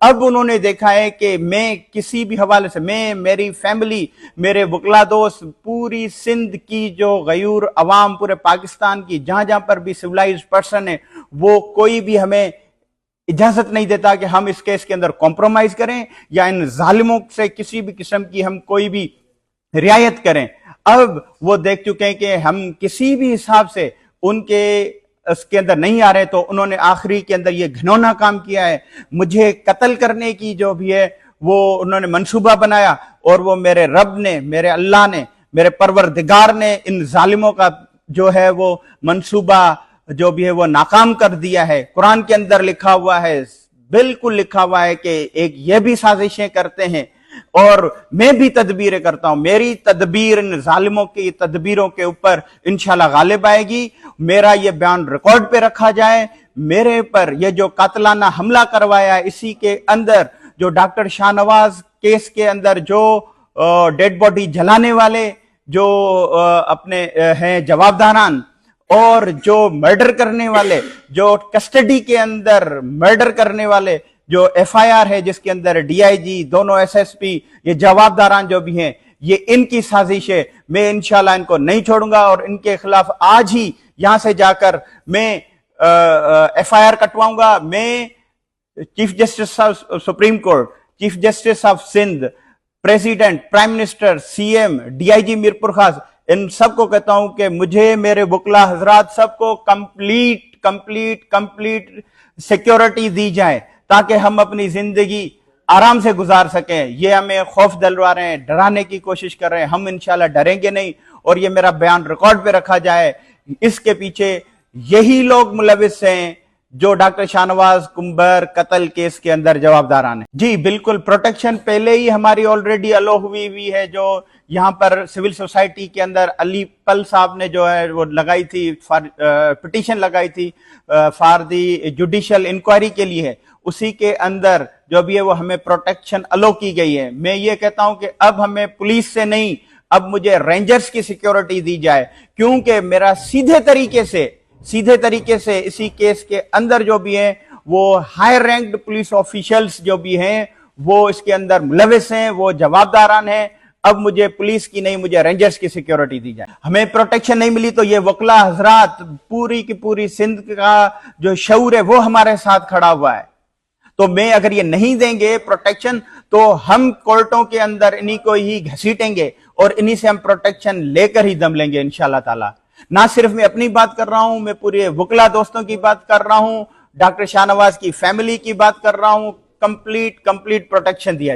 अब उन्होंने देखा है कि मैं किसी भी हवाले से, मैं, मेरी फैमिली, मेरे वकला दोस्त, पूरी सिंध की जो गयूर अवाम, पूरे पाकिस्तान की जहां जहां पर भी सिविलाइज्ड पर्सन है, वो कोई भी हमें इजाजत नहीं देता कि हम इस केस के अंदर कॉम्प्रोमाइज करें या इन जालिमों से किसी भी किस्म की हम कोई भी रियायत करें। अब वो देख चुके हैं कि हम किसी भी हिसाब से उनके उसके अंदर नहीं आ रहे, तो उन्होंने आखिरी के अंदर ये घिनौना काम किया है, मुझे कत्ल करने की जो भी है वो उन्होंने मंसूबा बनाया, और वो मेरे रब ने, मेरे अल्लाह ने, मेरे परवरदिगार ने इन जालिमों का जो है वो मंसूबा जो भी है वो नाकाम कर दिया है। कुरान के अंदर लिखा हुआ है, बिल्कुल लिखा हुआ है कि एक ये भी साजिशें करते हैं और मैं भी तदबीरें करता हूं। मेरी तदबीर इन जालिमों की तदबीरों के ऊपर इंशाल्लाह गालिब आएगी। मेरा ये बयान रिकॉर्ड पे रखा जाए। मेरे पर ये जो कातलाना हमला करवाया, इसी के अंदर जो डॉक्टर शाहनवाज केस के अंदर जो डेड बॉडी जलाने वाले जो अपने हैं जवाबदारान, और जो मर्डर करने वाले, जो कस्टडी के अंदर मर्डर करने वाले, जो एफआईआर है जिसके अंदर डीआईजी, दोनों एसएसपी, ये जवाबदारान जो भी हैं, ये इनकी साजिश है। मैं इंशाल्लाह इनको नहीं छोड़ूंगा और इनके खिलाफ आज ही यहां से जाकर मैं एफआईआर कटवाऊंगा। मैं chief justice of supreme court, chief justice of Sindh, president, prime minister, CM, DIG Mirpur Khas, इन सबको कहता हूं कि मुझे, मेरे वकला हजरात सबको कंप्लीट सिक्योरिटी दी जाए ताकि हम अपनी जिंदगी आराम से गुजार सकें। ये हमें खौफ दिलवा रहे हैं, डराने की कोशिश कर रहे हैं, हम इंशाल्लाह डरेंगे नहीं। और ये मेरा बयान रिकॉर्ड पे रखा जाए। इसके पीछे यही लोग मुलविस हैं जो डॉक्टर शाहनवाज कुंबर कत्ल केस के अंदर जवाबदारान है। जी बिल्कुल, प्रोटेक्शन पहले ही हमारी ऑलरेडी अलो हुई है। जो यहाँ पर सिविल सोसाइटी के अंदर अली पल साहब ने जो है वो लगाई थी, पिटीशन लगाई थी फॉर दी जुडिशियल इंक्वायरी के लिए, उसी के अंदर जो भी है वो हमें प्रोटेक्शन अलो की गई है। मैं ये कहता हूं कि अब हमें पुलिस से नहीं, अब मुझे रेंजर्स की सिक्योरिटी दी जाए, क्योंकि मेरा सीधे तरीके से इसी केस के अंदर जो भी है वो हाई रैंक्ड पुलिस ऑफिशियल्स जो भी हैं वो इसके अंदर मुलविस हैं, वो जवाबदारान हैं। अब मुझे पुलिस की नहीं, मुझे रेंजर्स की सिक्योरिटी दी जाए। हमें प्रोटेक्शन नहीं मिली तो ये वकला हजरात, पूरी की पूरी सिंध का जो शऊर है वो हमारे साथ खड़ा हुआ है। तो मैं, अगर ये नहीं देंगे प्रोटेक्शन, तो हम कोर्टों के अंदर इन्हीं को ही घसीटेंगे और इन्हीं से हम प्रोटेक्शन लेकर ही दम लेंगे इंशाल्लाह ताला। ना सिर्फ मैं अपनी बात कर रहा हूं, मैं पूरे वकला दोस्तों की बात कर रहा हूं, डॉक्टर शाहनवाज की फैमिली की बात कर रहा हूं। कंप्लीट प्रोटेक्शन दिया जाए।